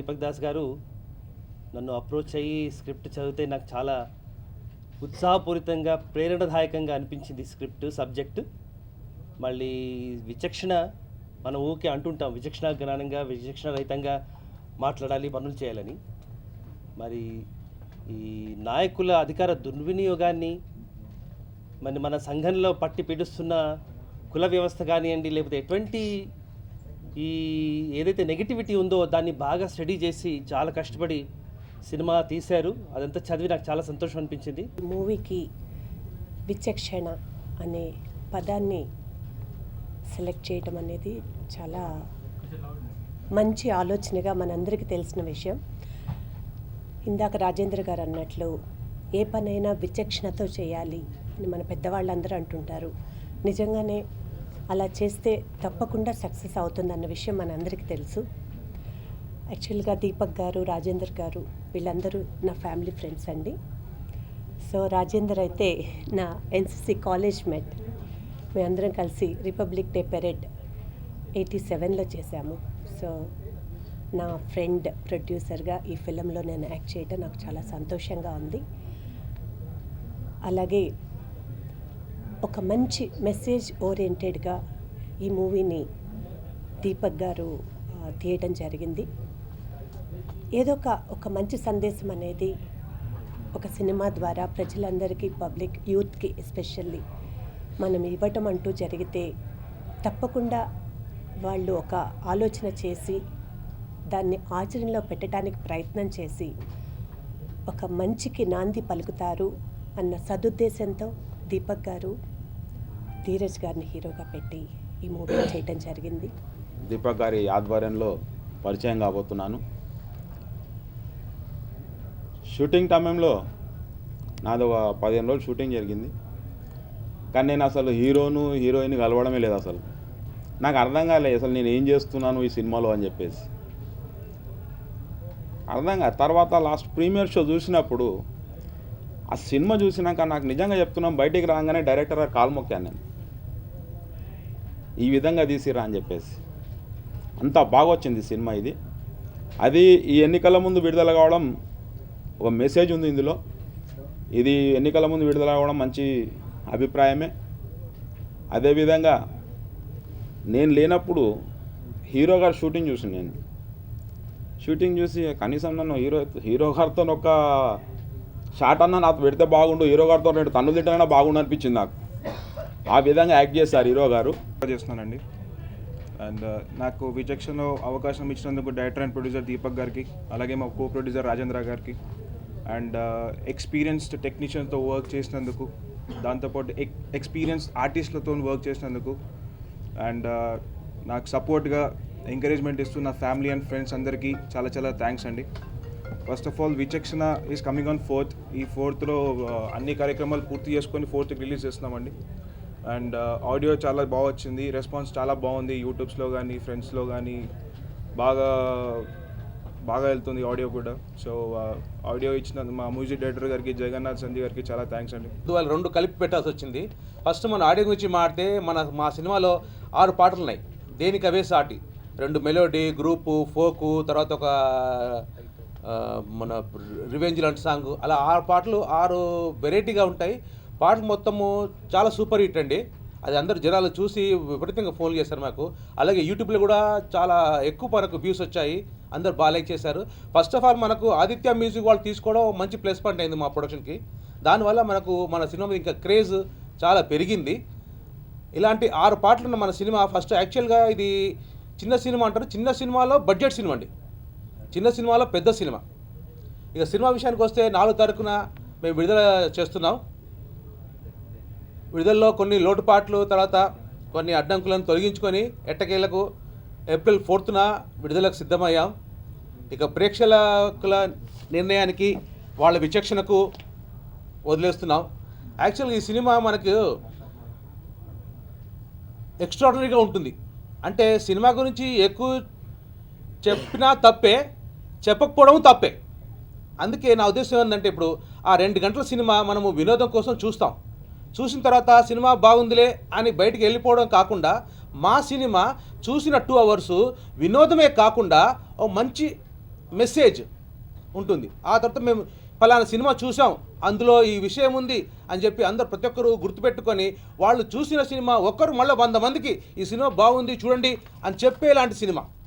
దీపక్ దాస్ గారు నన్ను అప్రోచ్ అయ్యి స్క్రిప్ట్ చదివితే నాకు చాలా ఉత్సాహపూరితంగా ప్రేరణాదాయకంగా అనిపించింది. స్క్రిప్ట్ సబ్జెక్టు మళ్ళీ విచక్షణ, మనం ఊకే అంటుంటాం విచక్షణ జ్ఞానంగా విచక్షణ రహితంగా మాట్లాడాలి, పనులు చేయాలని. మరి ఈ నాయకుల అధికార దుర్వినియోగాన్ని, మరి మన సంఘంలో పట్టి పీడిస్తున్న కుల వ్యవస్థ కానివ్వండి, లేకపోతే ఎటువంటి ఈ ఏదైతే నెగిటివిటీ ఉందో దాన్ని బాగా స్టడీ చేసి చాలా కష్టపడి సినిమా తీశారు. అదంతా చదివి నాకు చాలా సంతోషం అనిపించింది. మూవీకి విచక్షణ అనే పదాన్ని సెలెక్ట్ చేయటం అనేది చాలా మంచి ఆలోచనగా మనందరికీ తెలిసిన విషయం. ఇందాక రాజేంద్ర గారు అన్నట్లు ఏ పనైనా విచక్షణతో చేయాలి అని మన పెద్దవాళ్ళందరూ అంటుంటారు. నిజంగానే అలా చేస్తే తప్పకుండా సక్సెస్ అవుతుందన్న విషయం మనందరికీ తెలుసు. యాక్చువల్గా దీపక్ గారు, రాజేందర్ గారు వీళ్ళందరూ నా ఫ్యామిలీ ఫ్రెండ్స్ అండి. సో రాజేందర్ అయితే నా ఎన్సిసి కాలేజ్ మేట్. మేమందరం కలిసి రిపబ్లిక్ డే పెరేడ్ 87లో చేశాము. సో నా ఫ్రెండ్ ప్రొడ్యూసర్గా ఈ ఫిలంలో నేను యాక్ట్ చేయడం నాకు చాలా సంతోషంగా ఉంది. అలాగే ఒక మంచి మెసేజ్ ఓరియంటెడ్గా ఈ మూవీని దీపక్ గారు తీయడం జరిగింది. ఏదో ఒక మంచి సందేశం అనేది ఒక సినిమా ద్వారా ప్రజలందరికీ, పబ్లిక్ యూత్కి ఎస్పెషల్లీ మనం ఇవ్వటం అంటూ జరిగితే తప్పకుండా వాళ్ళు ఒక ఆలోచన చేసి దాన్ని ఆచరణలో పెట్టడానికి ప్రయత్నం చేసి ఒక మంచికి నాంది పలుకుతారు అన్న సదుద్దేశంతో దీపక్ గారు ధీరజ్ గారిని హీరోగా పెట్టి ఈ మూవీ చేయడం జరిగింది. దీపక్ గారి ఆధ్వర్యంలో పరిచయం కాబోతున్నాను. షూటింగ్ టైంలో నాది ఒక 15 రోజులు షూటింగ్ జరిగింది. కానీ నేను అసలు హీరోయిన్ కలవడమే లేదు. అసలు నాకు అర్థం కాలేదు అసలు నేను ఏం చేస్తున్నాను ఈ సినిమాలో అని చెప్పేసి అర్థం కాదు. తర్వాత లాస్ట్ ప్రీమియర్ షో చూసినప్పుడు ఆ సినిమా చూసినాక నాకు నిజంగా చెప్తున్నాం, బయటికి రాగానే డైరెక్టర్ గారు కాలు మొక్కాను నేను, ఈ విధంగా తీసిరా అని చెప్పేసి. అంత బాగా వచ్చింది సినిమా ఇది. అది ఈ ఎన్నికల ముందు విడుదల కావడం ఒక మెసేజ్ ఉంది ఇందులో. ఇది ఎన్నికల ముందు విడుదల కావడం మంచి అభిప్రాయమే. అదేవిధంగా నేను లేనప్పుడు హీరో గారు షూటింగ్ చూసి షూటింగ్ చూసి కనీసం నన్ను హీరో గారితో ఒక షాట్ అన్నా నాకు పెడితే బాగుండు, హీరో గారితో 2 తన్నులు తింటైనా బాగుండు అనిపించింది నాకు. ఆ విధంగా యాక్ట్ చేశారు హీరో గారు. చేస్తున్నానండి. అండ్ నాకు విచక్షణలో అవకాశం ఇచ్చినందుకు డైరెక్టర్ అండ్ ప్రొడ్యూసర్ దీపక్ గారికి, అలాగే మా కో ప్రొడ్యూసర్ రాజేంద్ర గారికి, అండ్ ఎక్స్పీరియన్స్డ్ టెక్నీషియన్తో వర్క్ చేసినందుకు, దాంతోపాటు ఎక్స్పీరియన్స్ ఆర్టిస్టులతో వర్క్ చేసినందుకు, అండ్ నాకు సపోర్ట్గా ఎంకరేజ్మెంట్ ఇస్తూ నా ఫ్యామిలీ అండ్ ఫ్రెండ్స్ అందరికీ చాలా చాలా థ్యాంక్స్ అండి. ఫస్ట్ ఆఫ్ ఆల్ విచక్షణ ఈజ్ కమింగ్ ఆన్ 4th. ఈ 4thలో అన్ని కార్యక్రమాలు పూర్తి చేసుకొని 4th రిలీజ్ చేస్తున్నామండి. అండ్ ఆడియో చాలా బాగా వచ్చింది, రెస్పాన్స్ చాలా బాగుంది. యూట్యూబ్స్లో కానీ ఫ్రెండ్స్లో కానీ బాగా వెళ్తుంది ఆడియో కూడా. సో ఆడియో ఇచ్చిన మా మ్యూజిక్ డైరెక్టర్ గారికి, జగన్నాథ్ సంధి గారికి చాలా థ్యాంక్స్ అండి. వాళ్ళు 2 కలిపి పెట్టాల్సి వచ్చింది. ఫస్ట్ మన ఆడియో గురించి మాట్లాడితే మా సినిమాలో 6 పాటలు ఉన్నాయి. దేనికి అవే సాటి 2 మెలోడీ, గ్రూపు, ఫోకు, తర్వాత ఒక మన రివెంజ్ లాంటి సాంగ్, అలా 6 పాటలు 6 వెరైటీగా ఉంటాయి. పాటలు మొత్తము చాలా సూపర్ హిట్ అండి. అది అందరు జనాలు చూసి విపరీతంగా ఫోన్ చేశారు మాకు. అలాగే యూట్యూబ్లో కూడా చాలా ఎక్కువ మనకు వ్యూస్ వచ్చాయి, అందరు బాగా లైక్ చేశారు. ఫస్ట్ ఆఫ్ ఆల్ మనకు ఆదిత్య మ్యూజిక్ వాళ్ళు తీసుకోవడం మంచి ప్లస్ పాయింట్ అయింది మా ప్రొడక్షన్కి. దానివల్ల మన సినిమా ఇంకా క్రేజ్ చాలా పెరిగింది. ఇలాంటి 6 పాటలు ఉన్న మన సినిమా ఫస్ట్ యాక్చువల్గా ఇది చిన్న సినిమా అంటారు. చిన్న సినిమాలో బడ్జెట్ సినిమా అండి, చిన్న సినిమాలో పెద్ద సినిమా. ఇక సినిమా విషయానికి వస్తే 4 తారీఖున మేము విడుదల చేస్తున్నాం. విడుదలలో కొన్ని లోటుపాట్లు, తర్వాత కొన్ని అడ్డంకులను తొలగించుకొని ఎట్టకేలకు ఏప్రిల్ 4th విడుదలకు సిద్ధమయ్యాం. ఇక ప్రేక్షకుల నిర్ణయానికి, వాళ్ళ విచక్షణకు వదిలేస్తున్నాం. యాక్చువల్గా ఈ సినిమా మనకు ఎక్స్ట్రాడినరీగా ఉంటుంది. అంటే సినిమా గురించి ఎక్కువ చెప్పినా తప్పే, చెప్పకపోవడం తప్పే. అందుకే నా ఉద్దేశం ఏంటంటే, ఇప్పుడు ఆ 2 గంటల సినిమా మనము వినోదం కోసం చూస్తాం. చూసిన తర్వాత సినిమా బాగుందిలే అని బయటికి వెళ్ళిపోవడం కాకుండా, మా సినిమా చూసిన 2 అవర్స్ వినోదమే కాకుండా ఓ మంచి మెసేజ్ ఉంటుంది. ఆ తర్వాత మేము పలానా సినిమా చూసాం, అందులో ఈ విషయం ఉంది అని చెప్పి అందరు ప్రతి ఒక్కరు గుర్తుపెట్టుకొని వాళ్ళు చూసిన సినిమా ఒక్కరు మళ్ళీ 100 మందికి ఈ సినిమా బాగుంది చూడండి అని చెప్పేలాంటి సినిమా.